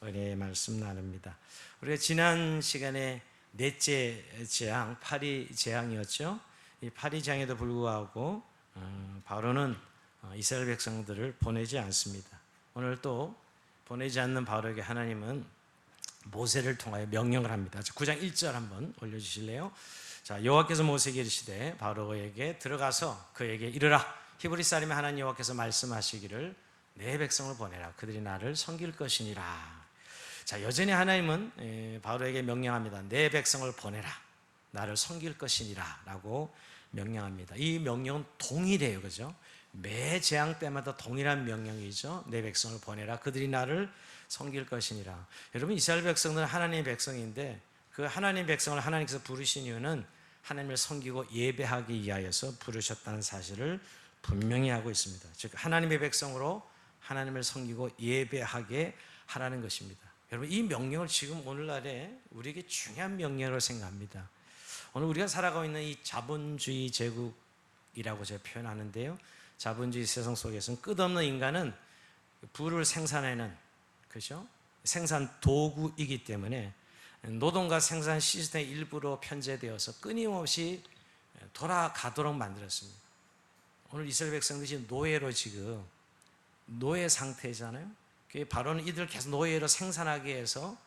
은혜의 말씀 나눕니다. 우리가 지난 시간에 넷째 재앙, 파리 재앙이었죠. 이 파리 재앙에도 불구하고 바로는 이스라엘 백성들을 보내지 않습니다. 오늘 또 보내지 않는 바로에게 하나님은 모세를 통하여 명령을 합니다. 9장 1절 한번 올려주실래요? 자, 여호와께서 모세에게 이르시되 바로에게 들어가서 그에게 이르라. 히브리 사람의 하나님 여호와께서 말씀하시기를 내 백성을 보내라. 그들이 나를 섬길 것이니라. 자, 여전히 하나님은 바로에게 명령합니다. 내 백성을 보내라. 나를 섬길 것이니라 라고 명령합니다. 이 명령은 동일해요. 그죠? 매 재앙 때마다 동일한 명령이죠. 내 백성을 보내라. 그들이 나를 섬길 것이니라. 여러분, 이스라엘 백성들은 하나님의 백성인데 그 하나님의 백성을 하나님께서 부르신 이유는 하나님을 섬기고 예배하기 위하여서 부르셨다는 사실을 분명히 하고 있습니다. 즉 하나님의 백성으로 하나님을 섬기고 예배하게 하라는 것입니다. 여러분, 이 명령을 지금 오늘날에 우리에게 중요한 명령으로 생각합니다. 오늘 우리가 살아가고 있는 이 자본주의 제국이라고 제가 표현하는데요, 자본주의 세상 속에서는 끝없는 인간은 부를 생산하는, 그렇죠? 생산 도구이기 때문에 노동과 생산 시스템의 일부로 편제되어서 끊임없이 돌아가도록 만들었습니다. 오늘 이스라엘 백성들이 노예로 지금 노예 상태잖아요. 바로는 이들을 계속 노예로 생산하게 해서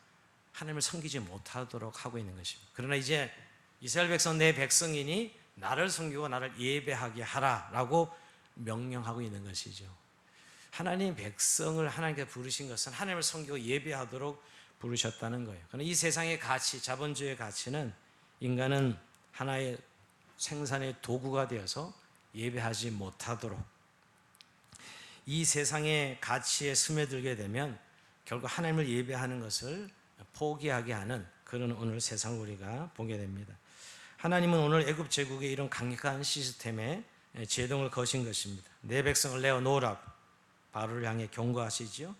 하나님을 섬기지 못하도록 하고 있는 것입니다. 그러나 이제 이스라엘 백성 내 백성이니 나를 섬기고 나를 예배하게 하라라고 명령하고 있는 것이죠. 하나님 백성을 하나님께서 부르신 것은 하나님을 섬기고 예배하도록 부르셨다는 거예요. 그러나 이 세상의 가치, 자본주의의 가치는 인간은 하나의 생산의 도구가 되어서 예배하지 못하도록, 이 세상의 가치에 스며들게 되면 결국 하나님을 예배하는 것을 포기하게 하는 그런 오늘 세상을 우리가 보게 됩니다. 하나님은 오늘 애굽 제국의 이런 강력한 시스템에 제동을 거신 것입니다. 내 백성을 내어 놓으라고 바로를 향해 경고하시지요.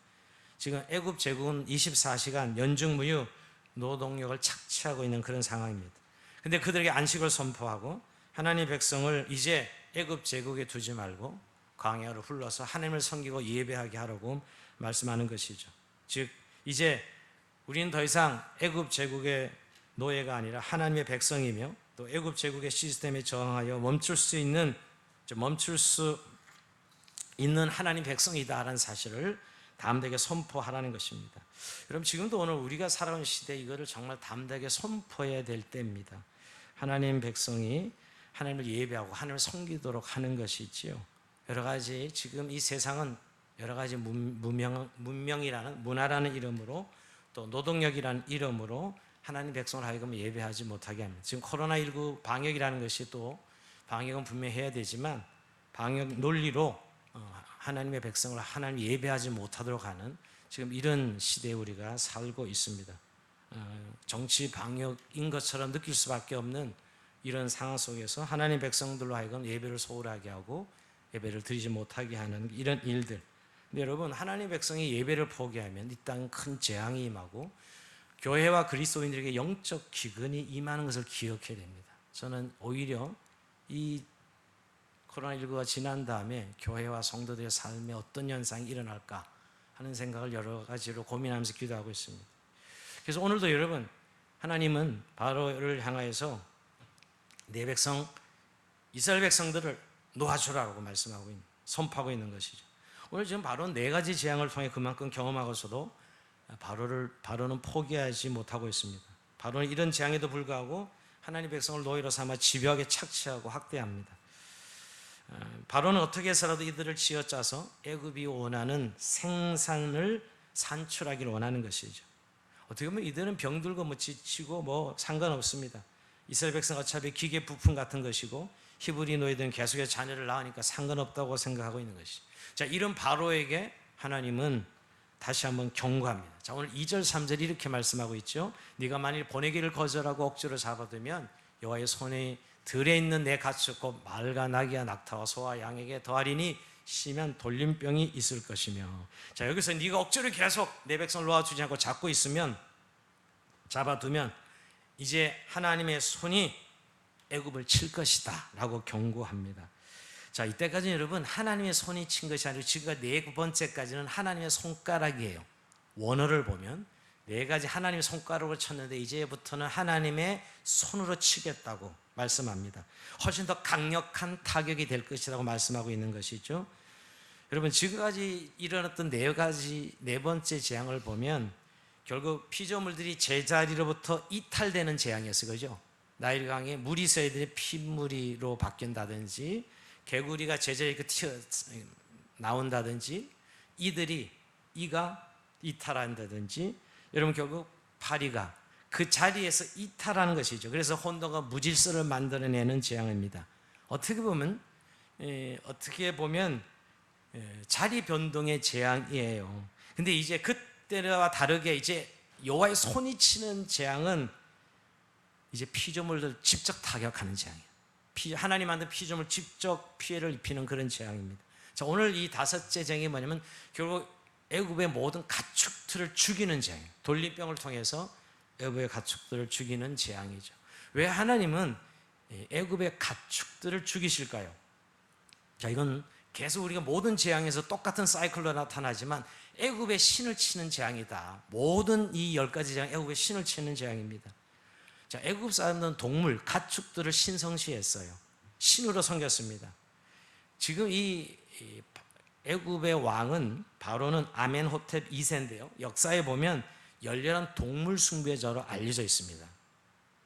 지금 애굽 제국은 24시간 연중무휴 노동력을 착취하고 있는 그런 상황입니다. 그런데 그들에게 안식을 선포하고 하나님의 백성을 이제 애굽 제국에 두지 말고 광야로 흘러서 하나님을 섬기고 예배하게 하라고 말씀하는 것이죠. 즉 이제 우리는 더 이상 애굽 제국의 노예가 아니라 하나님의 백성이며 또 애굽 제국의 시스템에 저항하여 멈출 수 있는 하나님 백성이다라는 사실을 담대하게 선포하라는 것입니다. 여러분, 지금도 오늘 우리가 살아온 시대에 이거를 정말 담대하게 선포해야 될 때입니다. 하나님 백성이 하나님을 예배하고 하나님을 섬기도록 하는 것이지요. 여러 가지 지금 이 세상은 여러 가지 문명이라는, 문화라는 이름으로 또 노동력이라는 이름으로 하나님 백성을 하여금 예배하지 못하게 합니다. 지금 코로나19 방역이라는 것이, 또 방역은 분명히 해야 되지만 방역 논리로 하나님의 백성을 하나님 예배하지 못하도록 하는 지금 이런 시대에 우리가 살고 있습니다. 정치 방역인 것처럼 느낄 수밖에 없는 이런 상황 속에서 하나님 백성들로 하여금 예배를 소홀하게 하고 예배를 드리지 못하게 하는 이런 일들. 근데 여러분, 하나님 백성이 예배를 포기하면 이 땅 큰 재앙이 임하고 교회와 그리스도인들에게 영적 기근이 임하는 것을 기억해야 됩니다. 저는 오히려 이 코로나19가 지난 다음에 교회와 성도들의 삶에 어떤 현상이 일어날까 하는 생각을 여러 가지로 고민하면서 기도하고 있습니다. 그래서 오늘도 여러분, 하나님은 바로를 향하여서 내 백성 이스라엘 백성들을 놓아주라고 말씀하고 선포하고 있는 것이죠. 오늘 지금 바로는 네 가지 재앙을 통해 그만큼 경험하고서도 바로는 포기하지 못하고 있습니다. 바로는 이런 재앙에도 불구하고 하나님 백성을 노예로 삼아 집요하게 착취하고 학대합니다. 바로는 어떻게 해서라도 이들을 쥐어짜서 애굽이 원하는 생산을 산출하기를 원하는 것이죠. 어떻게 보면 이들은 병들고 지치고 상관없습니다. 이스라엘 백성 어차피 기계 부품 같은 것이고 히브리 노예들은 계속해서 자녀를 낳으니까 상관없다고 생각하고 있는 것이죠. 자, 이런 바로에게 하나님은 다시 한번 경고합니다. 자, 오늘 2절 3절 이렇게 말씀하고 있죠. 네가 만일 보내기를 거절하고 억지로 잡아두면 여호와의 손에 들에 있는 내 가축 곧 말과 나귀와 낙타와 소와 양에게 더하리니 심한 돌림병이 있을 것이며. 자, 여기서 네가 억지로 계속 내 백성을 놓아주지 않고 잡아두면 이제 하나님의 손이 애굽을 칠 것이다 라고 경고합니다. 자, 이때까지 여러분, 하나님의 손이 친 것이 아니라 지금까지 네 번째까지는 하나님의 손가락이에요. 원어를 보면 네 가지 하나님의 손가락으로 쳤는데 이제부터는 하나님의 손으로 치겠다고 말씀합니다. 훨씬 더 강력한 타격이 될 것이라고 말씀하고 있는 것이죠. 여러분, 지금까지 일어났던 네 번째 재앙을 보면 결국 피조물들이 제자리로부터 이탈되는 재앙이었어요. 그죠? 나일강에 물이 있어야 되는데 핏물이로 바뀐다든지, 개구리가 제자리에 튀어 나온다든지, 이가 이탈한다든지, 여러분 결국 파리가 그 자리에서 이탈하는 것이죠. 그래서 혼돈과 무질서를 만들어내는 재앙입니다. 어떻게 보면 자리 변동의 재앙이에요. 근데 이제 그때와 다르게 이제 여호와의 손이 치는 재앙은 이제 피조물들 직접 타격하는 재앙이에요. 하나님 만든 피조물 직접 피해를 입히는 그런 재앙입니다. 자, 오늘 이 다섯째 재앙이 뭐냐면 결국 애굽의 모든 가축들을 죽이는 재앙이에요. 돌림병을 통해서 애굽의 가축들을 죽이는 재앙이죠. 왜 하나님은 애굽의 가축들을 죽이실까요? 자, 이건 계속 우리가 모든 재앙에서 똑같은 사이클로 나타나지만 애굽의 신을 치는 재앙이다. 모든 이 10가지 재앙 애굽의 신을 치는 재앙입니다. 자, 애굽 사람들은 동물, 가축들을 신성시했어요. 신으로 섬겼습니다. 지금 이 애굽의 왕은 바로는 아멘호텝 2세인데요. 역사에 보면 열렬한 동물 숭배자로 알려져 있습니다.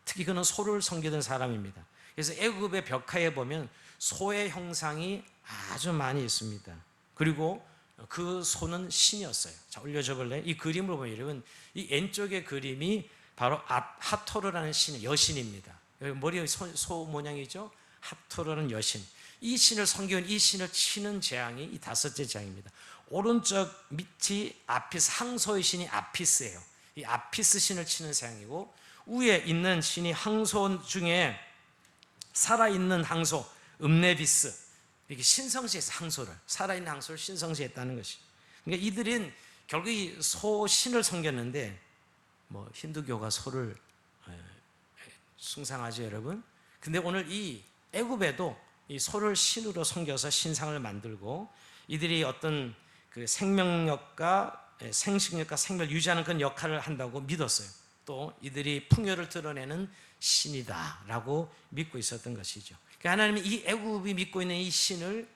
특히 그는 소를 섬기던 사람입니다. 그래서 애굽의 벽화에 보면 소의 형상이 아주 많이 있습니다. 그리고 그 소는 신이었어요. 자, 올려줘 볼래요? 이 그림을 보면 여러분, 이 왼쪽의 그림이 바로 하토르라는 신, 여신입니다. 머리에 소 모양이죠? 하토르라는 여신. 이 신을 섬기는, 이 신을 치는 재앙이 이 다섯째 재앙입니다. 오른쪽 밑이 아피스, 항소의 신이 아피스예요. 이 아피스 신을 치는 재앙이고, 위에 있는 신이 항소 중에 살아있는 항소, 음네비스, 이렇게 신성시해서 항소를, 살아있는 항소를 신성시했다는 것이. 그러니까 이들은 결국 이 소 신을 섬겼는데, 힌두교가 소를 숭상하죠, 여러분. 근데 오늘 이 애굽에도 이 소를 신으로 섬겨서 신상을 만들고, 이들이 어떤 그 생명력과 생식력과 생명을 유지하는 그런 역할을 한다고 믿었어요. 또 이들이 풍요를 드러내는 신이다라고 믿고 있었던 것이죠. 그러니까 하나님이 이 애굽이 믿고 있는 이 신을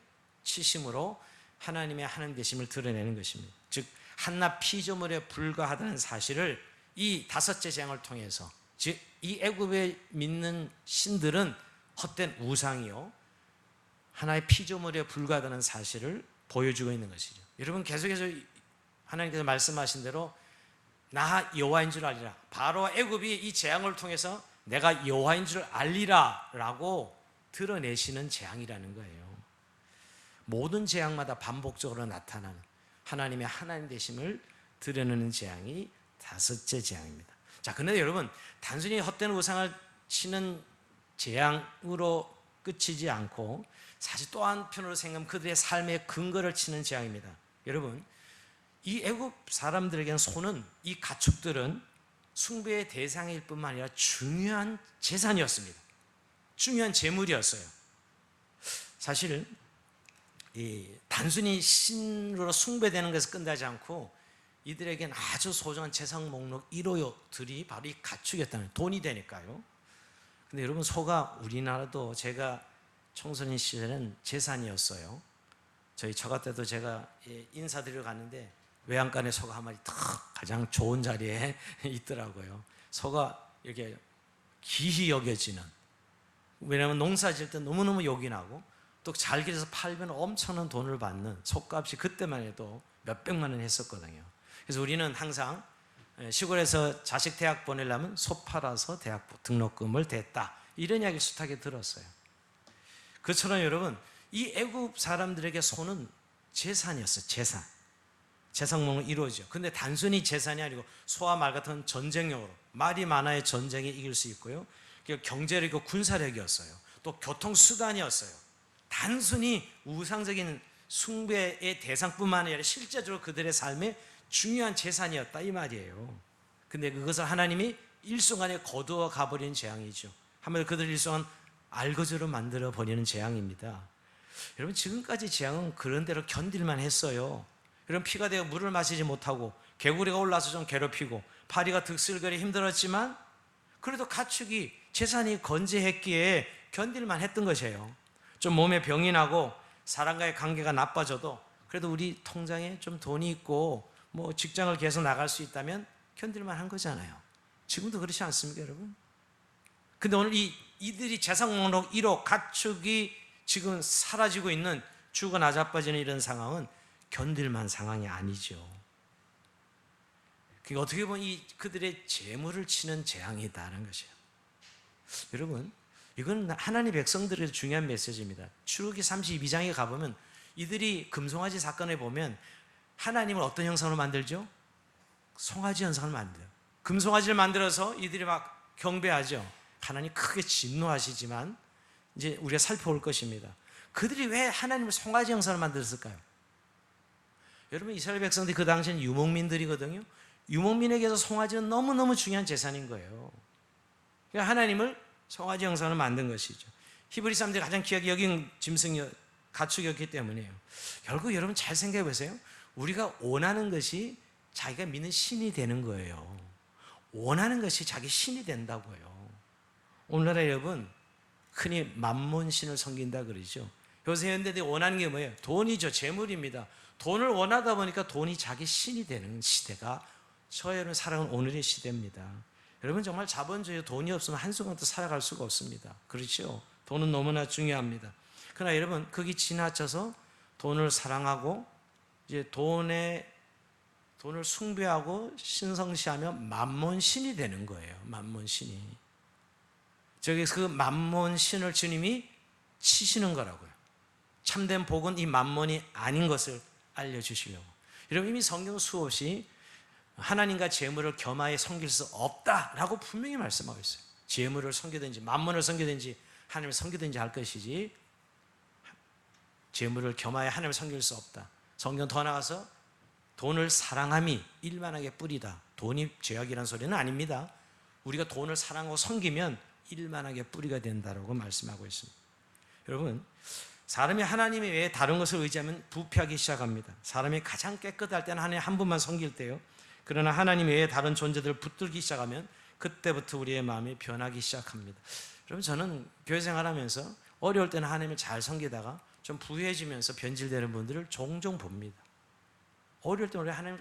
치심으로 하나님의 하나님 되심을 드러내는 것입니다. 즉 한낱 피조물에 불과하다는 사실을 이 다섯째 재앙을 통해서, 즉 이 애굽에 믿는 신들은 헛된 우상이요 하나의 피조물에 불과하다는 사실을 보여주고 있는 것이죠. 여러분, 계속해서 하나님께서 말씀하신 대로 나 여호와인 줄 알리라. 바로 애굽이 이 재앙을 통해서 내가 여호와인 줄 알리라 라고 드러내시는 재앙이라는 거예요. 모든 재앙마다 반복적으로 나타나는 하나님의 하나님 되심을 드러내는 재앙이 다섯째 재앙입니다. 자, 그런데 여러분, 단순히 헛된 우상을 치는 재앙으로 끝이지 않고 사실 또 한편으로 생각하면 그들의 삶의 근거를 치는 재앙입니다. 여러분, 이 애굽 사람들에게는 소는, 이 가축들은 숭배의 대상일 뿐만 아니라 중요한 재산이었습니다. 중요한 재물이었어요. 사실 단순히 신으로 숭배되는 것에서 끝나지 않고 이들에겐 아주 소중한 재산 목록 1호들이 바로 이 가축이었다는, 돈이 되니까요. 근데 여러분, 소가 우리나라도 제가 청소년 시절에는 재산이었어요. 저 같아도 제가 인사드리러 갔는데 외양간에 소가 한 마리 탁 가장 좋은 자리에 있더라고요. 소가 이렇게 기히 여겨지는, 왜냐하면 농사 지을 때 너무너무 욕이 나고 또 잘 길러서 팔면 엄청난 돈을 받는 소값이 그때만 해도 몇백만 원 했었거든요. 그래서 우리는 항상 시골에서 자식 대학 보내려면 소 팔아서 대학 등록금을 댔다, 이런 이야기를 숱하게 들었어요. 그처럼 여러분, 이 애굽 사람들에게 소는 재산이었어요. 재산 목록 1호죠. 근데 단순히 재산이 아니고 소와 말 같은 전쟁용으로, 말이 많아야 전쟁에 이길 수 있고요, 경제력이고 군사력이었어요. 또 교통수단이었어요. 단순히 우상적인 숭배의 대상뿐만 아니라 실제적으로 그들의 삶에 중요한 재산이었다, 이 말이에요. 근데 그것을 하나님이 일순간에 거두어 가버리는 재앙이죠. 한마디로 그들을 일순간 알거지로 만들어 버리는 재앙입니다. 여러분, 지금까지 재앙은 그런 대로 견딜만 했어요. 여러분, 피가 되어 물을 마시지 못하고 개구리가 올라서 좀 괴롭히고 파리가 득실거리 힘들었지만 그래도 가축이 재산이 건재했기에 견딜만 했던 것이에요. 좀 몸에 병이 나고 사람과의 관계가 나빠져도 그래도 우리 통장에 좀 돈이 있고 뭐 직장을 계속 나갈 수 있다면 견딜만 한 거잖아요. 지금도 그렇지 않습니까, 여러분? 근데 오늘 이들이 재산 목록 1호 가축이 지금 사라지고 있는, 죽어 나자빠지는 이런 상황은 견딜만 상황이 아니죠. 그게 어떻게 보면 그들의 재물을 치는 재앙이다라는 것이에요. 여러분, 이건 하나님 백성들에게 중요한 메시지입니다. 출애굽기 32장에 가보면 이들이 금송아지 사건에 보면 하나님을 어떤 형상으로 만들죠? 송아지 형상을 만들어요. 금송아지를 만들어서 이들이 막 경배하죠. 하나님 크게 진노하시지만 이제 우리가 살펴볼 것입니다. 그들이 왜 하나님을 송아지 형상을 만들었을까요? 여러분, 이스라엘 백성들이 그 당시에는 유목민들이거든요. 유목민에게서 송아지는 너무너무 중요한 재산인 거예요. 그러니까 하나님을 송아지 형상을 만든 것이죠. 히브리 사람들이 가장 귀하게 여긴 짐승이 가축이었기 때문이에요. 결국 여러분 잘 생각해 보세요. 우리가 원하는 것이 자기가 믿는 신이 되는 거예요. 원하는 것이 자기 신이 된다고요. 오늘날 여러분 흔히 만몬신을 섬긴다 그러죠. 요새 현대들이 원하는 게 뭐예요? 돈이죠. 재물입니다. 돈을 원하다 보니까 돈이 자기 신이 되는 시대가 저희는 살아온 오늘의 시대입니다. 여러분 정말 자본주의 돈이 없으면 한순간도 살아갈 수가 없습니다. 그렇죠? 돈은 너무나 중요합니다. 그러나 여러분 거기 지나쳐서 돈을 사랑하고 이제 돈을 숭배하고 신성시하면 만몬신이 되는 거예요. 만몬신이. 저기서 그 만몬신을 주님이 치시는 거라고요. 참된 복은 이 만몬이 아닌 것을 알려주시려고. 여러분 이미 성경 수없이 하나님과 재물을 겸하여 섬길 수 없다라고 분명히 말씀하고 있어요. 재물을 섬기든지 만몬을 섬기든지 하나님을 섬기든지 할 것이지 재물을 겸하여 하나님을 섬길 수 없다. 성경 더 나가서 돈을 사랑함이 일만하게 뿌리다. 돈이 죄악이라는 소리는 아닙니다. 우리가 돈을 사랑하고 섬기면 일만하게 뿌리가 된다라고 말씀하고 있습니다. 여러분 사람이 하나님 외에 다른 것을 의지하면 부패하기 시작합니다. 사람이 가장 깨끗할 때는 하나님 한 분만 섬길 때요. 그러나 하나님 외에 다른 존재들을 붙들기 시작하면 그때부터 우리의 마음이 변하기 시작합니다. 여러분 저는 교회 생활하면서 어려울 때는 하나님을 잘 섬기다가 좀 부유해지면서 변질되는 분들을 종종 봅니다. 어려울 때 우리 하나님을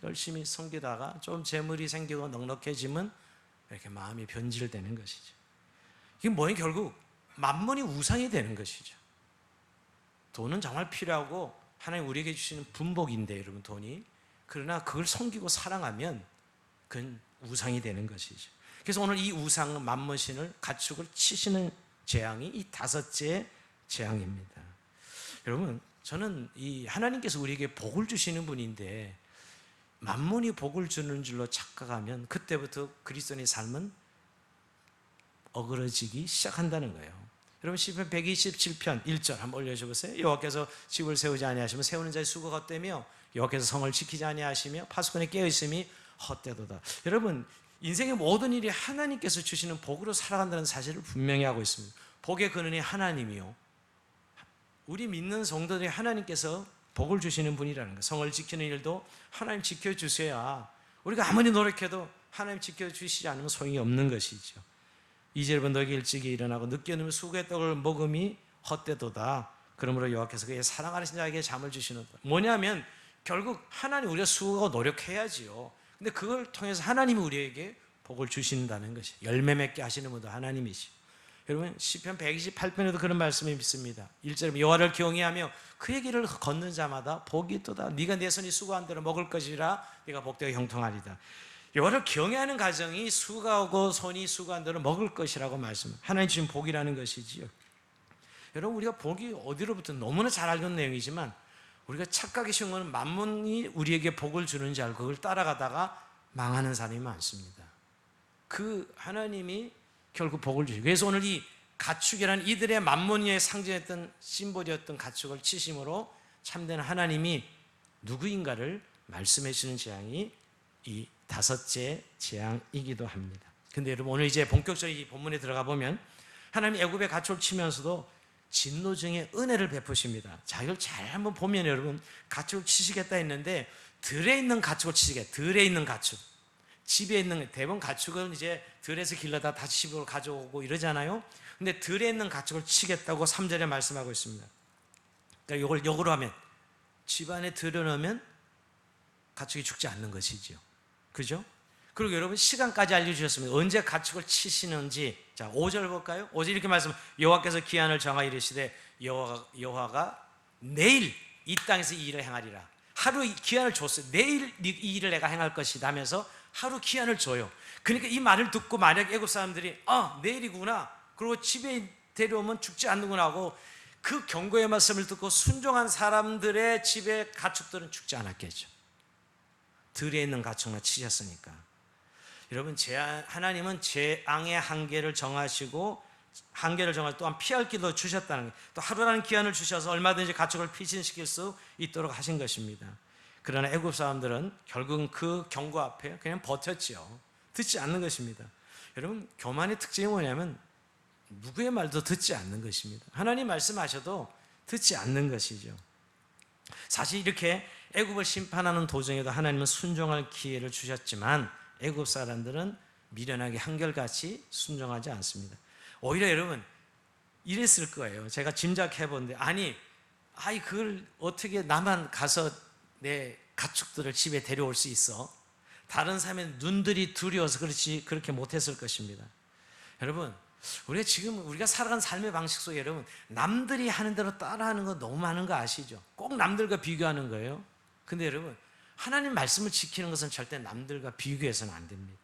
열심히 섬기다가 좀 재물이 생기고 넉넉해지면 이렇게 마음이 변질되는 것이죠. 이게 뭐예요? 결국 만몬이 우상이 되는 것이죠. 돈은 정말 필요하고 하나님 우리에게 주시는 분복인데 여러분 돈이. 그러나 그걸 섬기고 사랑하면 그건 우상이 되는 것이죠. 그래서 오늘 이 우상 만몬신을 가축을 치시는 재앙이 이 다섯째 재앙입니다. 여러분 저는 이 하나님께서 우리에게 복을 주시는 분인데 만몬이 복을 주는 줄로 착각하면 그때부터 그리스도인의 삶은 어그러지기 시작한다는 거예요. 여러분 시편 127편 1절 한번 올려줘 보세요. 여호와께서 집을 세우지 아니하시면 세우는 자의 수고가 헛되며 여호와께서 성을 지키지 아니하시며 파수꾼이 깨어있음이 헛되도다. 여러분 인생의 모든 일이 하나님께서 주시는 복으로 살아간다는 사실을 분명히 하고 있습니다. 복의 근원이 하나님이요. 우리 믿는 성도들이 하나님께서 복을 주시는 분이라는 거예요. 성을 지키는 일도 하나님 지켜주셔야 우리가 아무리 노력해도 하나님 지켜주시지 않으면 소용이 없는 것이죠. 2절은 너에게 일찍이 일어나고 늦게 누면 수고의 떡을 먹음이 헛되도다. 그러므로 여호와께서 그의 사랑하는 자에게 잠을 주시는 것. 뭐냐면 결국 하나님 우리가 수고하고 노력해야지요. 근데 그걸 통해서 하나님이 우리에게 복을 주신다는 것이 열매 맺게 하시는 분도 하나님이시죠. 여러분 시편 128편에도 그런 말씀이 있습니다. 1절에 여호와를 경외하며 그의 길을 걷는 자마다 복이 있도다. 네가 내 손이 수고한 대로 먹을 것이라 네가 복되게 형통하리다. 여호와를 경외하는 가정이 수고하고 손이 수고한 대로 먹을 것이라고 말씀합니다. 하나님 주신 복이라는 것이지요. 여러분 우리가 복이 어디로부터 너무나 잘 알고 있는 내용이지만 우리가 착각이 쉬운 것은 만몬이 우리에게 복을 주는 줄 알고 그걸 따라가다가 망하는 사람이 많습니다. 그 하나님이 결국 복을 주시고 그래서 오늘 이 가축이라는 이들의 만몬이의 상징했던 심볼이었던 가축을 치심으로 참된 하나님이 누구인가를 말씀해 주시는 재앙이 이 다섯째 재앙이기도 합니다. 근데 여러분 오늘 이제 본격적인 이 본문에 들어가 보면 하나님이 애굽의 가축을 치면서도 진노 중에 은혜를 베푸십니다. 자 이걸 잘 한번 보면 여러분 가축을 치시겠다 했는데 들에 있는 가축을 치게. 들에 있는 가축. 집에 있는 대부분 가축은 이제 들에서 길러다 다시 집으로 가져오고 이러잖아요. 근데 들에 있는 가축을 치겠다고 3절에 말씀하고 있습니다. 그러니까 이걸 역으로 하면 집안에 들여놓으면 가축이 죽지 않는 것이지요. 그죠? 그리고 여러분 시간까지 알려주셨습니다. 언제 가축을 치시는지. 자, 5절 볼까요? 5절 이렇게 말씀. 여호와께서 기한을 정하 이르시되 여호와가 내일 이 땅에서 이 일을 행하리라. 하루 기한을 줬어요. 내일 이 일을 내가 행할 것이다 하면서 하루 기한을 줘요. 그러니까 이 말을 듣고 만약 애굽 사람들이 내일이구나, 그리고 집에 데려오면 죽지 않는구나 하고 그 경고의 말씀을 듣고 순종한 사람들의 집의 가축들은 죽지 않았겠죠. 들에 있는 가축만 치셨으니까. 여러분, 하나님은 재앙의 한계를 정하시고 한계를 정하시고 또한 피할 길도 주셨다는 거예요. 또 하루라는 기한을 주셔서 얼마든지 가축을 피신시킬 수 있도록 하신 것입니다. 그러나 애굽 사람들은 결국은 그 경고 앞에 그냥 버텼죠. 듣지 않는 것입니다. 여러분, 교만의 특징이 뭐냐면 누구의 말도 듣지 않는 것입니다. 하나님 말씀하셔도 듣지 않는 것이죠. 사실 이렇게 애굽을 심판하는 도중에도 하나님은 순종할 기회를 주셨지만 애굽 사람들은 미련하게 한결같이 순종하지 않습니다. 오히려 여러분 이랬을 거예요. 제가 짐작해 본데 그걸 어떻게 나만 가서 내 가축들을 집에 데려올 수 있어? 다른 사람의 눈들이 두려워서 그렇게 못했을 것입니다. 여러분, 우리가 살아가는 삶의 방식 속에 여러분 남들이 하는 대로 따라하는 거 너무 많은 거 아시죠? 꼭 남들과 비교하는 거예요. 근데 여러분, 하나님 말씀을 지키는 것은 절대 남들과 비교해서는 안 됩니다.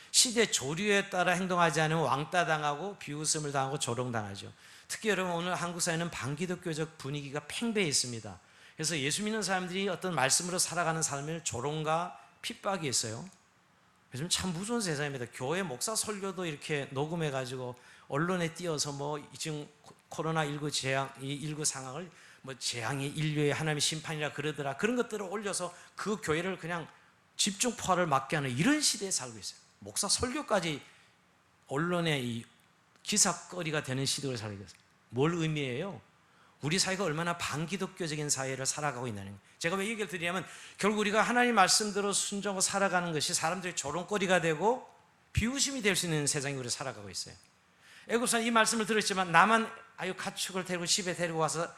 시대 조류에 따라 행동하지 않으면 왕따 당하고 비웃음을 당하고 조롱당하죠. 특히 여러분, 오늘 한국 사회는 반기독교적 분위기가 팽배해 있습니다. 그래서 예수 믿는 사람들이 어떤 말씀으로 살아가는 삶을 조롱과 핍박이 있어요. 요즘 참 무서운 세상입니다. 교회 목사 설교도 이렇게 녹음해가지고 언론에 띄어서 지금 코로나19 재앙, 이 19 상황을 재앙이 인류의 하나님의 심판이라 그러더라, 그런 것들을 올려서 그 교회를 그냥 집중 포화를 맞게 하는 이런 시대에 살고 있어요. 목사 설교까지 언론의 이 기사거리가 되는 시대를 살고 있어요. 뭘 의미해요? 우리 사회가 얼마나 반기독교적인 사회를 살아가고 있다는 거예요. 제가 왜 얘기를 드리냐면 결국 우리가 하나님 말씀대로 순종하고 살아가는 것이 사람들의 조롱거리가 되고 비웃음이 될 수 있는 세상에 우리가 살아가고 있어요. 애굽사람 이 말씀을 들었지만 나만 가축을 데리고 집에 데리고 와서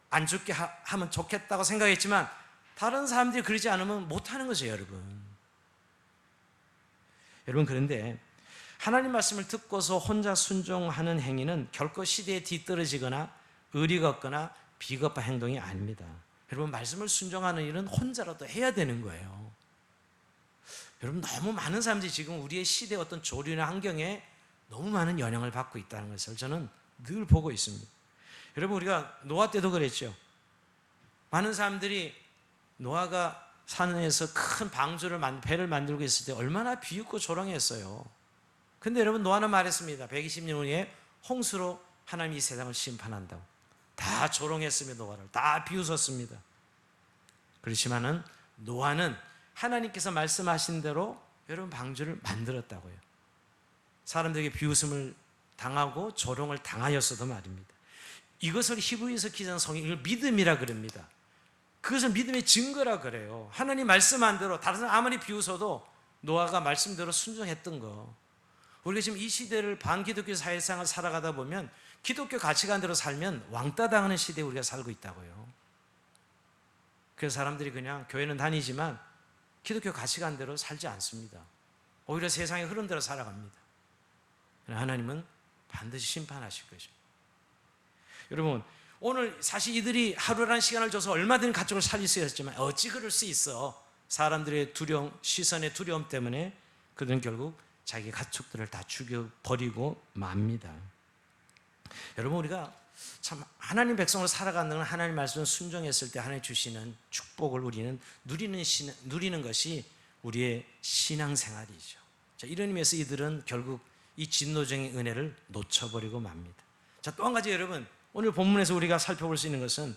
안 죽게 하면 좋겠다고 생각했지만 다른 사람들이 그러지 않으면 못하는 거죠, 여러분. 그런데 하나님 말씀을 듣고서 혼자 순종하는 행위는 결코 시대에 뒤떨어지거나 의리가 없거나 비겁한 행동이 아닙니다. 여러분, 말씀을 순종하는 일은 혼자라도 해야 되는 거예요. 여러분, 너무 많은 사람들이 지금 우리의 시대의 어떤 조류나 환경에 너무 많은 영향을 받고 있다는 것을 저는 늘 보고 있습니다. 여러분, 우리가 노아 때도 그랬죠. 많은 사람들이 노아가 산에서 큰 방주를 배를 만들고 있을 때 얼마나 비웃고 조롱했어요. 근데 여러분, 노아는 말했습니다. 120년 후에 홍수로 하나님이 이 세상을 심판한다고. 다 조롱했으며 노아를 다 비웃었습니다. 그렇지만은 노아는 하나님께서 말씀하신 대로 여러분 방주를 만들었다고요. 사람들에게 비웃음을 당하고 조롱을 당하였어도 말입니다. 이것을 히브리서 기자는 성경이 이걸 믿음이라 그럽니다. 그것을 믿음의 증거라 그래요. 하나님 말씀한 대로 다른 사람 아무리 비웃어도 노아가 말씀대로 순종했던 거. 우리가 지금 이 시대를 반기독교 사회상을 살아가다 보면 기독교 가치관대로 살면 왕따 당하는 시대에 우리가 살고 있다고요. 그래서 사람들이 그냥 교회는 다니지만 기독교 가치관대로 살지 않습니다. 오히려 세상의 흐름대로 살아갑니다. 하나님은 반드시 심판하실 것입니다. 여러분, 오늘 사실 이들이 하루라는 시간을 줘서 얼마든지 가축을 살릴 수 있었지만 어찌 그럴 수 있어? 사람들의 두려움, 시선의 두려움 때문에 그들은 결국 자기 가축들을 다 죽여버리고 맙니다. 여러분, 우리가 참 하나님 백성으로 살아가는 하나님 말씀을 순종했을 때 하나님 주시는 축복을 우리는 누리는 것이 우리의 신앙생활이죠. 자, 이런 의미에서 이들은 결국 이 진노정의 은혜를 놓쳐버리고 맙니다. 자, 또 한 가지 여러분, 오늘 본문에서 우리가 살펴볼 수 있는 것은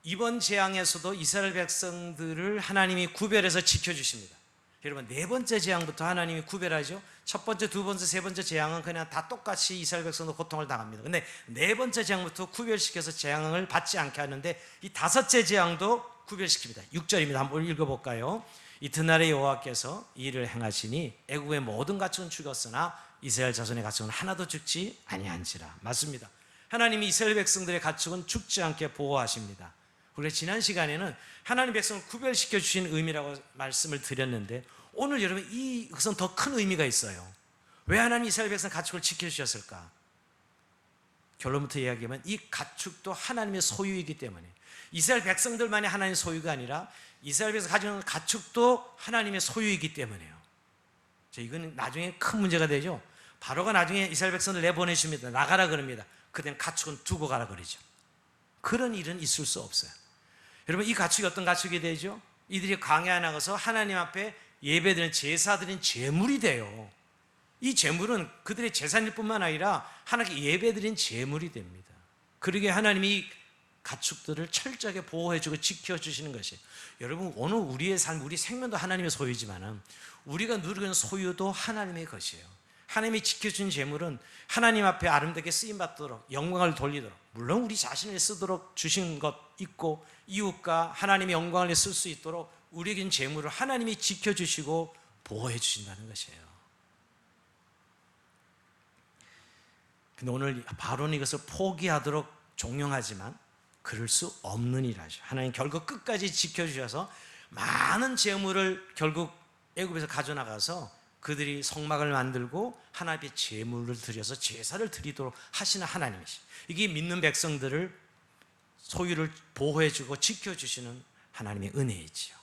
이번 재앙에서도 이스라엘 백성들을 하나님이 구별해서 지켜주십니다. 여러분, 네 번째 재앙부터 하나님이 구별하죠. 첫 번째, 두 번째, 세 번째 재앙은 그냥 다 똑같이 이스라엘 백성도 고통을 당합니다. 근데 네 번째 재앙부터 구별시켜서 재앙을 받지 않게 하는데 이 다섯째 재앙도 구별시킵니다. 6절입니다. 한번 읽어볼까요? 이튿날에 여호와께서 이 일을 행하시니 애굽의 모든 가축은 죽었으나 이스라엘 자손의 가축은 하나도 죽지 아니한지라. 맞습니다. 하나님이 이스라엘 백성들의 가축은 죽지 않게 보호하십니다. 우리가 지난 시간에는 하나님 백성을 구별시켜 주신 의미라고 말씀을 드렸는데, 오늘 여러분 이것은 더 큰 의미가 있어요. 왜 하나님 이스라엘 백성 가축을 지켜주셨을까? 결론부터 이야기하면 이 가축도 하나님의 소유이기 때문에, 이스라엘 백성들만이 하나님의 소유가 아니라 이스라엘 백성 가지고 있는 가축도 하나님의 소유이기 때문에요. 이건 나중에 큰 문제가 되죠. 바로가 나중에 이스라엘 백성을 내보내십니다. 나가라 그럽니다. 그때는 가축은 두고 가라 그러죠. 그런 일은 있을 수 없어요. 여러분, 이 가축이 어떤 가축이 되죠? 이들이 광야에 나가서 하나님 앞에 예배드리는 제사드린 제물이 돼요. 이 제물은 그들의 재산일 뿐만 아니라 하나님께 예배드린 제물이 됩니다. 그러기에 하나님이 이 가축들을 철저하게 보호해주고 지켜주시는 것이에요. 여러분, 오늘 우리의 삶, 우리 생명도 하나님의 소유지만 우리가 누리고 있는 소유도 하나님의 것이에요. 하나님이 지켜준 제물은 하나님 앞에 아름답게 쓰임받도록, 영광을 돌리도록, 물론 우리 자신을 쓰도록 주신 것 있고, 이웃과 하나님의 영광을 쓸 수 있도록 우리에겐 제물을 하나님이 지켜주시고 보호해 주신다는 것이에요. 근데 오늘 바로는 이것을 포기하도록 종용하지만 그럴 수 없는 일이죠. 하나님 결국 끝까지 지켜주셔서 많은 제물을 결국 애굽에서 가져나가서 그들이 성막을 만들고 하나님 앞에 제물을 드려서 제사를 드리도록 하시는 하나님이시죠. 이게 믿는 백성들을, 소유를 보호해주고 지켜주시는 하나님의 은혜이지요.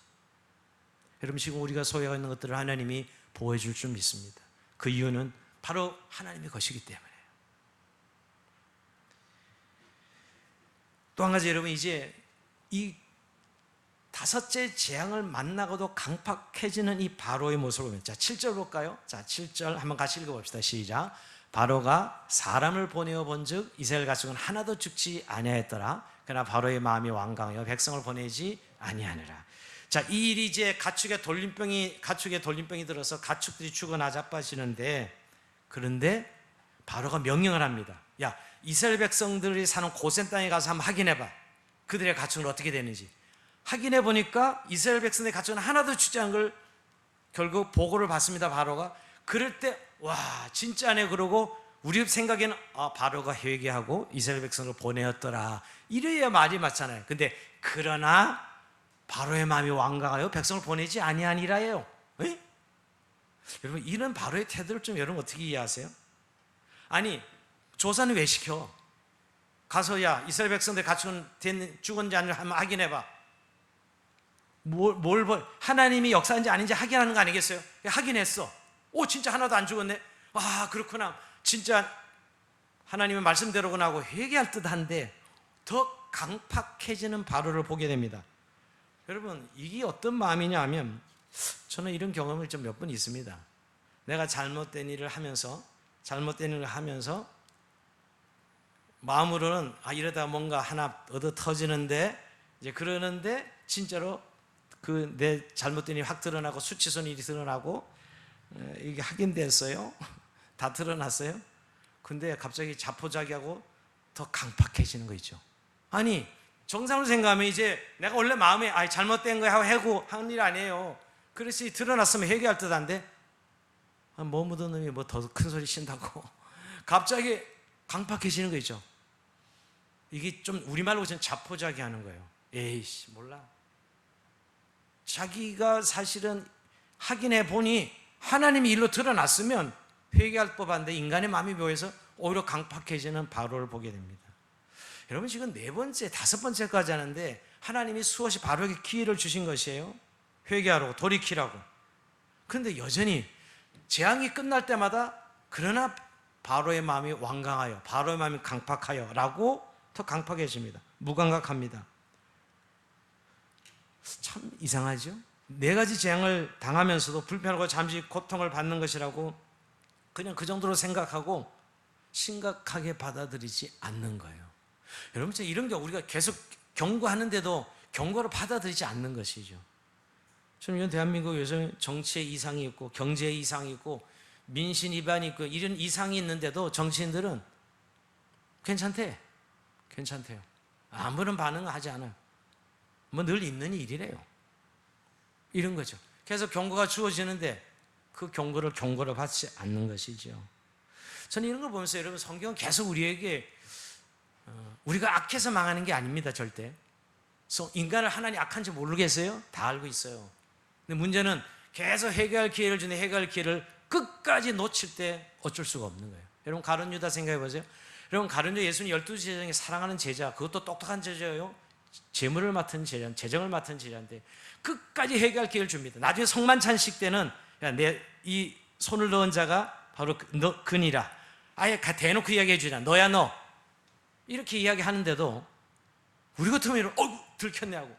여러분, 지금 우리가 소유하고 있는 것들을 하나님이 보호해줄 줄 믿습니다. 그 이유는 바로 하나님의 것이기 때문에요. 또 한 가지, 여러분, 이제 이 다섯째 재앙을 만나고도 강팍해지는 이 바로의 모습을 보면, 자, 7절 볼까요? 자, 7절 한번 같이 읽어봅시다. 시작. 바로가 사람을 보내어 본즉 이스라엘 가축은 하나도 죽지 아니하였더라. 그러나 바로의 마음이 완강하여 백성을 보내지 아니하느라. 자, 이 일이 이제 가축의 돌림병이 들어서 가축들이 죽어 나자빠지는데, 그런데 바로가 명령을 합니다. 야, 이스라엘 백성들이 사는 고센 땅에 가서 한번 확인해봐. 그들의 가축은 어떻게 되는지. 확인해 보니까 이스라엘 백성의 가축은 하나도 죽지 않은 걸 결국 보고를 받습니다. 바로가. 그럴 때 와, 진짜네 그러고, 우리 생각에는 바로가 회개하고 이스라엘 백성을 보내었더라, 이래야 말이 맞잖아요. 근데 그러나 바로의 마음이 완강하여 백성을 보내지 아니하니라예요. 에? 여러분, 이런 바로의 태도를 좀 여러분 어떻게 이해하세요? 아니, 조사는 왜 시켜? 가서 야, 이스라엘 백성들 가축은 죽은지 아닌지 한번 확인해봐. 하나님이 역사인지 아닌지 확인하는 거 아니겠어요? 확인했어. 오, 진짜 하나도 안 죽었네. 아, 그렇구나. 진짜 하나님의 말씀대로구나 하고 회개할 듯한데 더 강팍해지는 바로를 보게 됩니다. 여러분, 이게 어떤 마음이냐 하면, 저는 이런 경험을 좀 몇 번 있습니다. 내가 잘못된 일을 하면서 마음으로는 이러다 뭔가 하나 얻어 터지는데, 이제 그러는데 진짜로 그 내 잘못된 일이 확 드러나고 수치스러운 일이 드러나고 이게 확인됐어요. 다 드러났어요. 근데 갑자기 자포자기하고 더 강팍해지는 거 있죠. 아니, 정상으로 생각하면 이제 내가 원래 마음에 잘못된 거 하고 해고 하는 일 아니에요. 그래서 드러났으면 회개할 듯한데, 뭐 묻은 놈이 뭐 더 큰 소리 신다고 갑자기 강팍해지는 거 있죠. 이게 좀 우리말로 좀 자포자기 하는 거예요. 에이씨, 몰라. 자기가 사실은 확인해 보니 하나님이 일로 드러났으면 회개할 법한데 인간의 마음이 묘해서 오히려 강팍해지는 바로를 보게 됩니다. 여러분, 지금 네 번째, 다섯 번째까지 하는데 하나님이 수없이 바로에게 기회를 주신 것이에요. 회개하라고, 돌이키라고. 그런데 여전히 재앙이 끝날 때마다 그러나 바로의 마음이 완강하여, 바로의 마음이 강팍하여 라고 더 강팍해집니다. 무감각합니다. 참 이상하죠? 네 가지 재앙을 당하면서도 불편하고 잠시 고통을 받는 것이라고 그냥 그 정도로 생각하고 심각하게 받아들이지 않는 거예요. 여러분, 이런 경우 우리가 계속 경고하는데도 경고를 받아들이지 않는 것이죠. 저는 이런 대한민국 요즘 정치에 이상이 있고 경제에 이상이 있고 민심 위반이 있고 이런 이상이 있는데도 정치인들은 괜찮대요. 아무런 반응을 하지 않아요. 뭐 늘 있는 일이래요. 이런 거죠. 그래서 경고가 주어지는데 그 경고를 받지 않는 것이죠. 저는 이런 걸 보면서 여러분, 성경은 계속 우리에게 우리가 악해서 망하는 게 아닙니다. 절대. 인간을 하나님 악한지 모르겠어요? 다 알고 있어요. 근데 문제는 계속 해결할 기회를 주는데 해결할 기회를 끝까지 놓칠 때 어쩔 수가 없는 거예요. 여러분, 가룟 유다 생각해 보세요. 여러분, 가룟 유다 예수님 12제자 중에 사랑하는 제자, 그것도 똑똑한 제자예요. 재물을 맡은 제자, 재정을 맡은 제자인데 끝까지 해결할 기회를 줍니다. 나중에 성만찬식 때는 야, 내 이 손을 넣은 자가 바로 너 그니라. 아예 대놓고 이야기해 주잖아. 너야 너. 이렇게 이야기하는데도 우리 같으면 이런 들켰네 하고,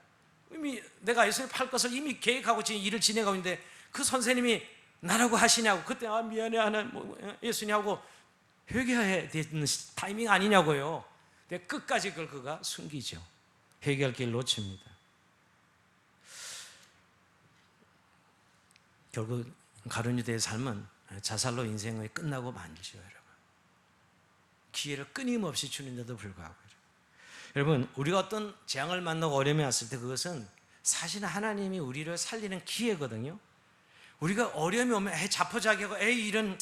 이미 내가 예수님 팔 것을 이미 계획하고 지금 일을 진행하고 있는데 그 선생님이 나라고 하시냐고. 그때 미안해 하나 예수님 하고 회개해야 되는 타이밍 아니냐고요. 근데 끝까지 그걸 그가 숨기죠. 회개할 길을 놓칩니다. 결국 가룟 유다의 삶은 자살로 인생이 끝나고 말죠. 여러분, 기회를 끊임없이 주는데도 불구하고, 여러분, 우리가 어떤 재앙을 만나고 어려움이 왔을 때 그것은 사실은 하나님이 우리를 살리는 기회거든요. 우리가 어려움이 오면 자포자기하고 이런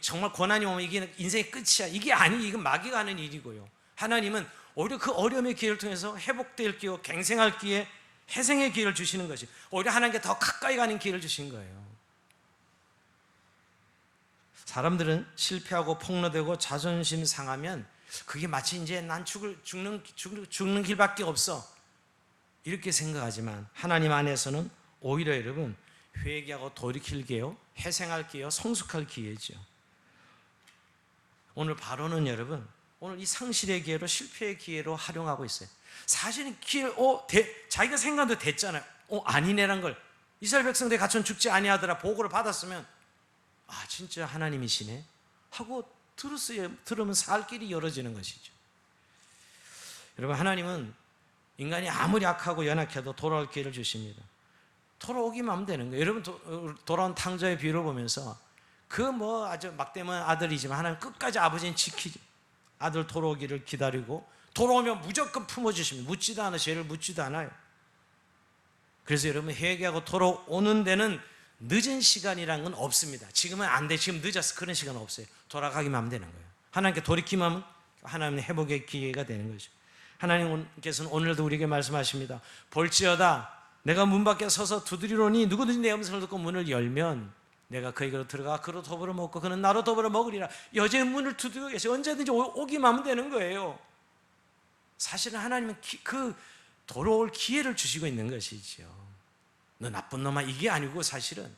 정말 고난이 오면 이게 인생의 끝이야, 이게 이건 마귀가 하는 일이고요. 하나님은 오히려 그 어려움의 기회를 통해서 회복될 기회, 갱생할 기회, 회생의 기회를 주시는 것이, 오히려 하나님께 더 가까이 가는 기회를 주신 거예요. 사람들은 실패하고 폭로되고 자존심 상하면 그게 마치 이제 난 죽는 길밖에 없어, 이렇게 생각하지만 하나님 안에서는 오히려 여러분, 회개하고 돌이킬 기회요, 회생할 기회요, 성숙할 기회죠. 오늘 바로는 여러분, 오늘 이 상실의 기회로, 실패의 기회로 활용하고 있어요. 사실은 기회를 자기가 생각도 됐잖아요. 아니네란 걸, 이스라엘 백성들이 갇혀는 죽지 아니하더라 보고를 받았으면 진짜 하나님이시네 하고 들으면 살 길이 열어지는 것이죠. 여러분, 하나님은 인간이 아무리 악하고 연약해도 돌아올 기회를 주십니다. 돌아오기만 하면 되는 거예요. 여러분, 돌아온 탕자의 비유를 보면서 아주 막대한 아들이지만 하나님 끝까지 아버지는 지키죠. 아들 돌아오기를 기다리고 돌아오면 무조건 품어주십니다. 묻지도 않아, 죄를 묻지도 않아요. 그래서 여러분, 회개하고 돌아오는 데는 늦은 시간이라는 건 없습니다. 지금은 안 돼, 지금 늦었어, 그런 시간은 없어요. 돌아가기만 하면 되는 거예요. 하나님께 돌이키면 하면 하나님의 회복의 기회가 되는 거죠. 하나님께서는 오늘도 우리에게 말씀하십니다. 볼지어다 내가 문 밖에 서서 두드리노니 누구든지 내 음성을 듣고 문을 열면 내가 그에게로 들어가 그로 더불어 먹고 그는 나로 더불어 먹으리라. 여전히 문을 두드리고 계세요. 언제든지 오기만 하면 되는 거예요. 사실은 하나님은 그 돌아올 기회를 주시고 있는 것이죠. 너 나쁜 놈아, 이게 아니고, 사실은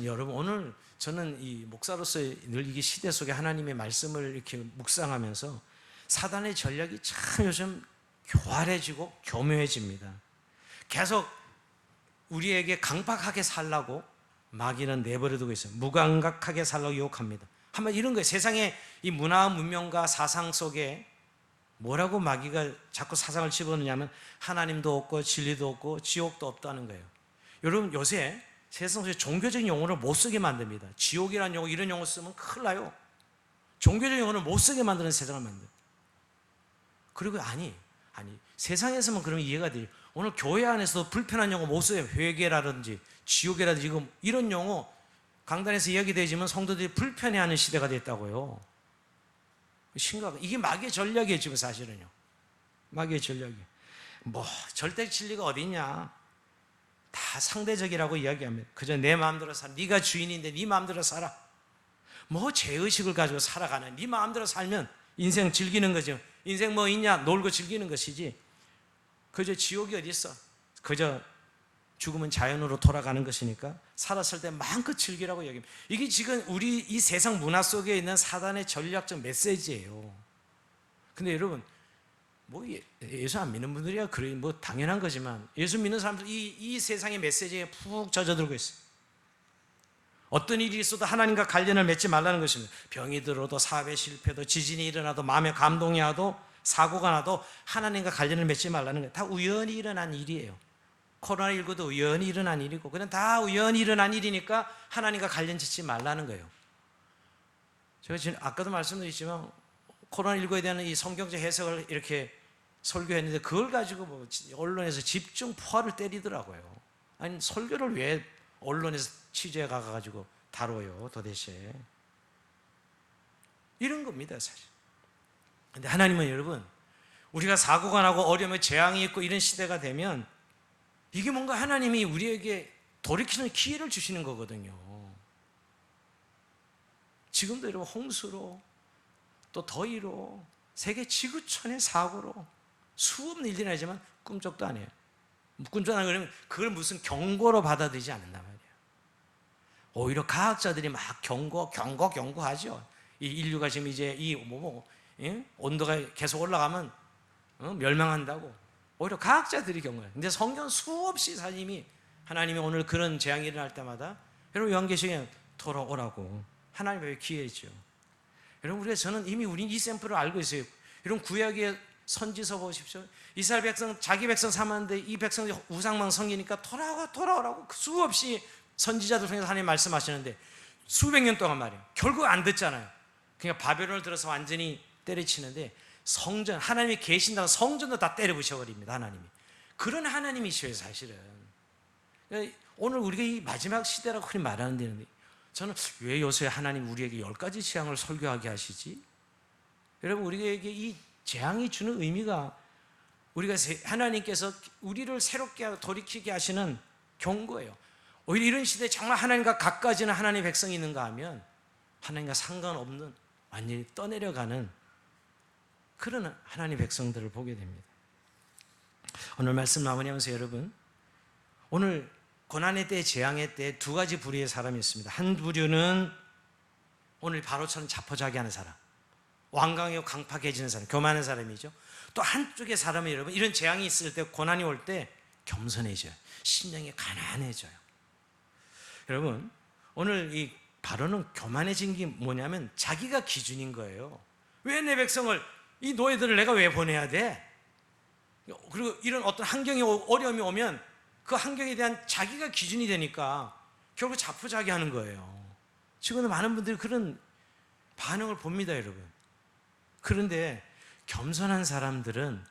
여러분, 오늘 저는 이 목사로서 늘 이게 시대 속에 하나님의 말씀을 이렇게 묵상하면서 사단의 전략이 참 요즘 교활해지고 교묘해집니다. 계속 우리에게 강박하게 살라고 마귀는 내버려두고 있어요. 무감각하게 살라고 유혹합니다. 한번 이런 거예요. 세상의 이 문화 문명과 사상 속에 뭐라고 마귀가 자꾸 사상을 집어넣냐면 하나님도 없고 진리도 없고 지옥도 없다는 거예요. 여러분, 요새 세상 속에 종교적인 용어를 못 쓰게 만듭니다. 지옥이라는 용어, 이런 용어 쓰면 큰일 나요. 종교적인 용어를 못 쓰게 만드는 세상을 만들어요. 그리고 세상에서만 그러면 이해가 돼요. 오늘 교회 안에서도 불편한 용어 못 써요. 회개라든지 지옥이라든지 이런 용어 강단에서 이야기되지만 성도들이 불편해하는 시대가 됐다고요. 심각해. 이게 마귀의 전략이에요, 지금 사실은요. 마귀의 전략이에요. 절대 진리가 어디 있냐. 다 상대적이라고 이야기합니다. 그저 내 마음대로 살아. 네가 주인인데 네 마음대로 살아. 죄의식을 가지고 살아가는, 네 마음대로 살면 인생 즐기는 거죠. 인생 뭐 있냐, 놀고 즐기는 것이지. 그저 지옥이 어디 있어. 그저 죽으면 자연으로 돌아가는 것이니까 살았을 때 마음껏 즐기라고 여깁니다. 이게 지금 우리 이 세상 문화 속에 있는 사단의 전략적 메시지예요. 근데 여러분, 예수 안 믿는 분들이야 그래 당연한 거지만, 예수 믿는 사람들 이 세상의 메시지에 푹 젖어들고 있어요. 어떤 일이 있어도 하나님과 관련을 맺지 말라는 것입니다. 병이 들어도, 사업에 실패도, 지진이 일어나도, 마음에 감동이 와도, 사고가 나도 하나님과 관련을 맺지 말라는 거예요. 다 우연히 일어난 일이에요. 코로나19도 우연히 일어난 일이고, 그냥 다 우연히 일어난 일이니까 하나님과 관련 짓지 말라는 거예요. 제가 지금 아까도 말씀드렸지만 코로나19에 대한 이 성경적 해석을 이렇게 설교했는데 그걸 가지고 뭐 언론에서 집중 포화를 때리더라고요. 아니 설교를 왜 언론에서 취재해 가가지고 다뤄요 도대체. 이런 겁니다 사실. 근데 하나님은 여러분, 우리가 사고가 나고 어려움에 재앙이 있고 이런 시대가 되면 이게 뭔가 하나님이 우리에게 돌이키는 기회를 주시는 거거든요. 지금도 여러분 홍수로 또 더위로 세계 지구촌의 사고로 수없는 일들이 나지만 꿈쩍도 안 해요. 꿈쩍도 안 그러면 그걸 무슨 경고로 받아들이지 않는단 말이에요. 오히려 과학자들이 막 경고하죠. 이 인류가 지금 이제 온도가 계속 올라가면 멸망한다고 오히려 과학자들이 경고해요. 근데 성경 수없이 하나님이 오늘 그런 재앙이 일어날 때마다 여러분 요한계시록에 돌아오라고 하나님의 기회죠. 여러분 저는 이미 우린 이 샘플을 알고 있어요. 여러분 구약의 선지서 보십시오. 이스라엘 백성 자기 백성 삼았는데 이 백성이 우상망 섬기니까 돌아오라고 수없이 선지자들 통해서 하나님 말씀하시는데 수백 년 동안 말이에요. 결국 안 듣잖아요. 그러니까 바벨론을 들어서 완전히 때려치는데 성전, 하나님이 계신다는 성전도 다 때려 부셔버립니다. 하나님이 그런 하나님이셔요 사실은. 오늘 우리가 이 마지막 시대라고 흔히 말하는데 저는 왜 요새 하나님 우리에게 10가지 재앙을 설교하게 하시지? 여러분 우리에게 이 재앙이 주는 의미가 우리가 하나님께서 우리를 새롭게 돌이키게 하시는 경고예요. 오히려 이런 시대에 정말 하나님과 가까워지는 하나님의 백성이 있는가 하면 하나님과 상관없는 완전히 떠내려가는 그런 하나님의 백성들을 보게 됩니다. 오늘 말씀 마무리하면서 여러분, 오늘 고난의 때, 재앙의 때 두 가지 부류의 사람이 있습니다. 한 부류는 오늘 바로처럼 자포자기하는 사람, 완강하고 강팍해지는 사람, 교만한 사람이죠. 또 한쪽의 사람은 여러분 이런 재앙이 있을 때, 고난이 올 때 겸손해져요. 심령이 가난해져요. 여러분 오늘 이 바로는 교만해진 게 뭐냐면 자기가 기준인 거예요. 왜 내 백성을, 이 노예들을 내가 왜 보내야 돼? 그리고 이런 어떤 환경이 어려움이 오면 그 환경에 대한 자기가 기준이 되니까 결국 자포자기하는 거예요. 지금도 많은 분들이 그런 반응을 봅니다 여러분. 그런데 겸손한 사람들은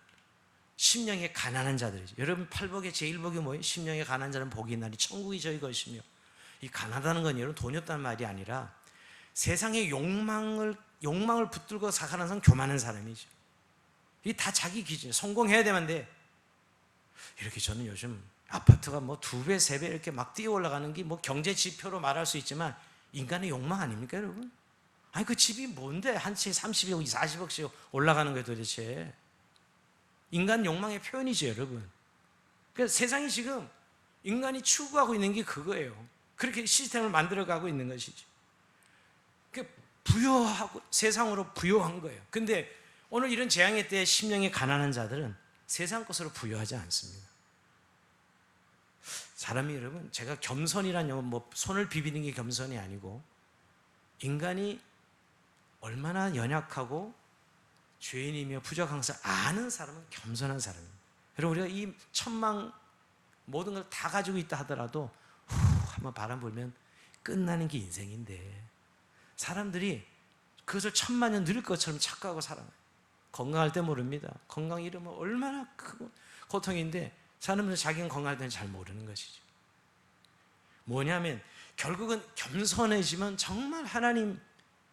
심령이 가난한 자들이죠. 여러분 팔복의 제1복이 뭐예요? 심령이 가난한 자는 복이 있나니 천국이 저희 것이며, 이 가난하다는 건 여러분 돈이 없다는 말이 아니라 세상의 욕망을 붙들고 살아가는 사람은 교만한 사람이죠. 이게 다 자기 기준이에요. 성공해야 되는데 이렇게 저는 요즘 아파트가 뭐 2배, 3배 이렇게 막 뛰어 올라가는 게 뭐 경제 지표로 말할 수 있지만 인간의 욕망 아닙니까 여러분? 아니 그 집이 뭔데 한 채 30억, 40억씩 올라가는 거예요 도대체. 인간 욕망의 표현이죠 여러분. 그래서 세상이 지금 인간이 추구하고 있는 게 그거예요. 그렇게 시스템을 만들어가고 있는 것이죠. 부여하고 세상으로 부여한 거예요. 근데 오늘 이런 재앙의 때에 심령이 가난한 자들은 세상 것으로 부여하지 않습니다. 사람이 여러분, 제가 겸손이란 뭐 손을 비비는 게 겸손이 아니고 인간이 얼마나 연약하고 죄인이며 부족한 것을 아는 사람은 겸손한 사람입니다. 여러분 우리가 이 천망 모든 걸 다 가지고 있다 하더라도 한번 바람 불면 끝나는 게 인생인데 사람들이 그것을 천만 년 누릴 것처럼 착각하고 살아요. 건강할 때 모릅니다. 건강 잃으면 얼마나 크고 고통인데 사람들은 자기는 건강할 때는 잘 모르는 것이죠. 뭐냐면 결국은 겸손해지면 정말 하나님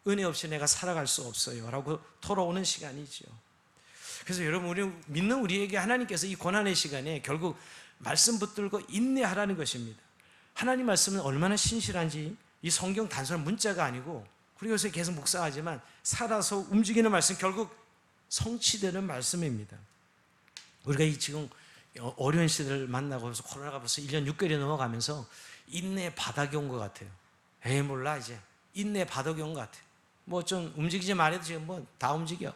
은혜 없이 내가 살아갈 수 없어요 라고 돌아오는 시간이죠. 그래서 여러분 우리 믿는 우리에게 하나님께서 이 고난의 시간에 결국 말씀 붙들고 인내하라는 것입니다. 하나님 말씀은 얼마나 신실한지 이 성경 단순한 문자가 아니고 우리가 요새 계속 묵상하지만 살아서 움직이는 말씀, 결국 성취되는 말씀입니다. 우리가 이 지금 어려운 시대를 만나고 해서 코로나가 벌써 1년 6개월이 넘어가면서 인내 바닥이 온 것 같아요. 에이 몰라 이제 인내 바닥이 온 것 같아요. 뭐 좀 움직이지 말아도 지금 뭐 다 움직여.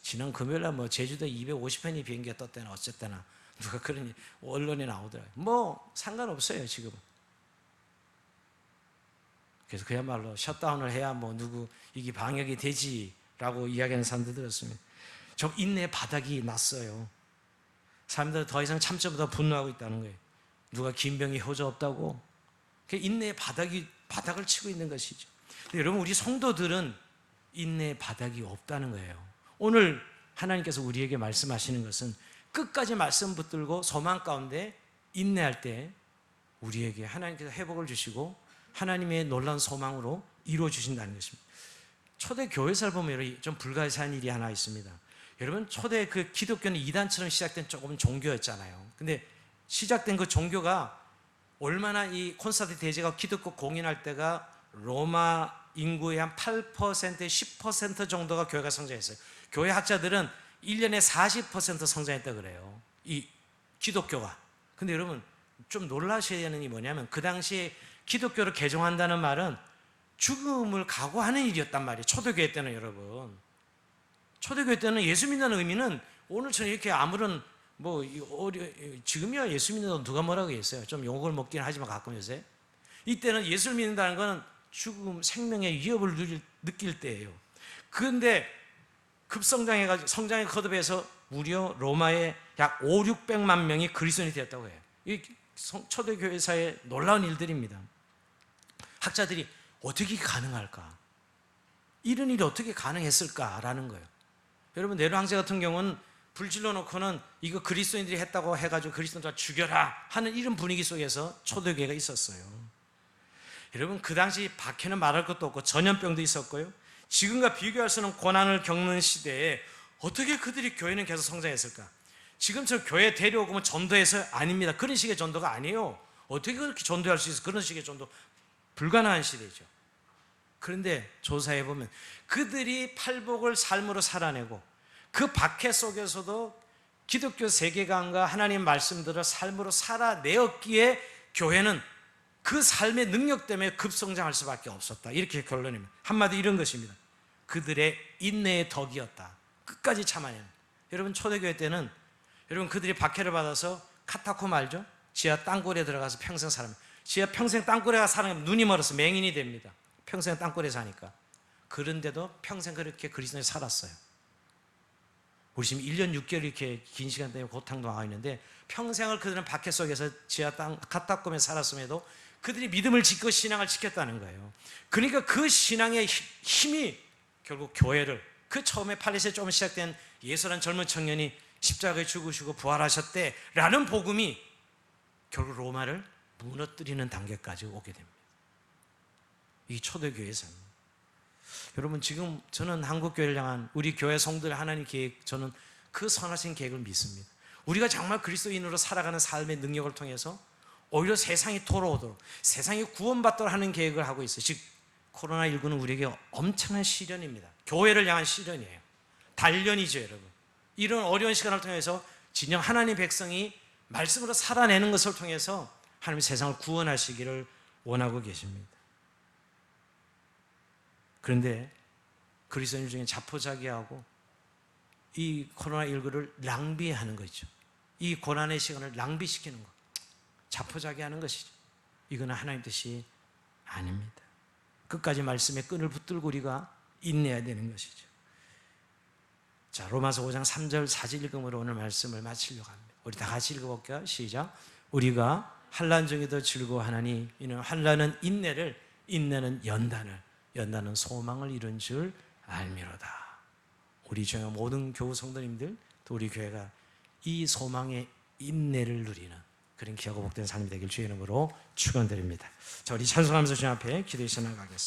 지난 금요일날 뭐 제주도 250편이 비행기가 떴대나 어쨌거나 누가 그런 언론에 나오더라고요. 뭐 상관없어요 지금은. 그래서 그야말로 셧다운을 해야 뭐 누구 이게 방역이 되지라고 이야기하는 사람들 들었습니다. 좀 인내 바닥이 났어요. 사람들은 더 이상 참지 못하고 분노하고 있다는 거예요. 누가 김병희 효자 없다고? 인내의 바닥을 치고 있는 것이죠. 근데 여러분 우리 성도들은 인내의 바닥이 없다는 거예요. 오늘 하나님께서 우리에게 말씀하시는 것은 끝까지 말씀 붙들고 소망 가운데 인내할 때 우리에게 하나님께서 회복을 주시고 하나님의 놀라운 소망으로 이루어 주신다는 것입니다. 초대 교회사를 보면 좀 불가사의한 일이 하나 있습니다. 여러분, 초대 그 기독교는 이단처럼 시작된 조금 종교였잖아요. 근데 시작된 그 종교가 얼마나 이 콘스탄틴 대제가 기독교 공인할 때가 로마 인구의 한 8%, 10% 정도가 교회가 성장했어요. 교회 학자들은 1년에 40% 성장했다 그래요. 이 기독교가. 근데 여러분, 좀 놀라셔야 되는 게 뭐냐면 그 당시에 기독교를 개종한다는 말은 죽음을 각오하는 일이었단 말이에요. 초대교회 때는 여러분. 초대교회 때는 예수 믿는 의미는 오늘처럼 이렇게 아무런 지금이야 예수 믿는다고 누가 뭐라고 했어요. 좀 욕을 먹긴 하지만 가끔 요새. 이때는 예수를 믿는다는 것은 죽음, 생명의 위협을 느낄 때예요. 그런데 급성장해가지고 성장의 거듭해서 무려 로마에 약 5, 600만 명이 그리스도인이 되었다고 해요. 이 초대교회사의 놀라운 일들입니다. 학자들이 어떻게 가능할까? 이런 일이 어떻게 가능했을까라는 거예요. 여러분, 네로 황제 같은 경우는 불질러 놓고는 이거 그리스도인들이 했다고 해가지고 그리스도인들 죽여라 하는 이런 분위기 속에서 초대교회가 있었어요. 여러분, 그 당시 박해는 말할 것도 없고 전염병도 있었고요. 지금과 비교할 수 없는 고난을 겪는 시대에 어떻게 그들이 교회는 계속 성장했을까? 지금처럼 교회 데려오고 전도해서 아닙니다. 그런 식의 전도가 아니에요. 어떻게 그렇게 전도할 수 있어? 그런 식의 전도 불가능한 시대죠. 그런데 조사해 보면 그들이 팔복을 삶으로 살아내고 그 박해 속에서도 기독교 세계관과 하나님 말씀들을 삶으로 살아내었기에 교회는 그 삶의 능력 때문에 급성장할 수밖에 없었다. 이렇게 결론입니다. 한마디 이런 것입니다. 그들의 인내의 덕이었다. 끝까지 참아내는. 여러분, 초대교회 때는 여러분 그들이 박해를 받아서 카타콤 알죠? 지하 땅굴에 들어가서 평생 살아요. 지하 평생 땅굴에 가서 살면 눈이 멀어서 맹인이 됩니다. 평생 땅굴에 사니까. 그런데도 평생 그렇게 그리스도에 살았어요. 우리 지금 1년 6개월 이렇게 긴 시간 때문에 고탕도 나와 있는데 평생을 그들은 박해 속에서 지하 땅 카타콤에 살았음에도 그들이 믿음을 짓고 신앙을 지켰다는 거예요. 그러니까 그 신앙의 힘이 결국 교회를, 그 처음에 팔레스에 조금 시작된 예수라는 젊은 청년이 십자가에 죽으시고 부활하셨대라는 복음이 결국 로마를 무너뜨리는 단계까지 오게 됩니다. 이 초대교회에서입니다. 여러분, 지금 저는 한국교회를 향한 우리 교회 성도들 하나님 계획, 저는 그 선하신 계획을 믿습니다. 우리가 정말 그리스도인으로 살아가는 삶의 능력을 통해서 오히려 세상이 돌아오도록, 세상이 구원받도록 하는 계획을 하고 있어요. 즉 코로나19는 우리에게 엄청난 시련입니다. 교회를 향한 시련이에요. 단련이죠. 여러분, 이런 어려운 시간을 통해서 진정 하나님 백성이 말씀으로 살아내는 것을 통해서 하나님이 세상을 구원하시기를 원하고 계십니다. 그런데 그리스도인 중에 자포자기하고 이 코로나19를 낭비하는 거죠. 이 고난의 시간을 낭비시키는 것, 자포자기하는 것이죠. 이거는 하나님 뜻이 아닙니다. 끝까지 말씀에 끈을 붙들고 우리가 인내해야 되는 것이죠. 자, 로마서 5장 3절 4절 읽음으로 오늘 말씀을 마치려고 합니다. 우리 다 같이 읽어볼게요. 시작. 우리가 환난 중에도 즐거워하나니 이는 환난은 인내를, 인내는 연단을, 연단은 소망을 이룬 줄 알미로다. 우리 중에 모든 교우 성도님들, 또 우리 교회가 이 소망의 인내를 누리는 그런 귀하고 복된 삶이 되길 주의 이름으로 축원드립니다. 자, 우리 찬송하면서 주님 앞에 기도해 나가겠습니다.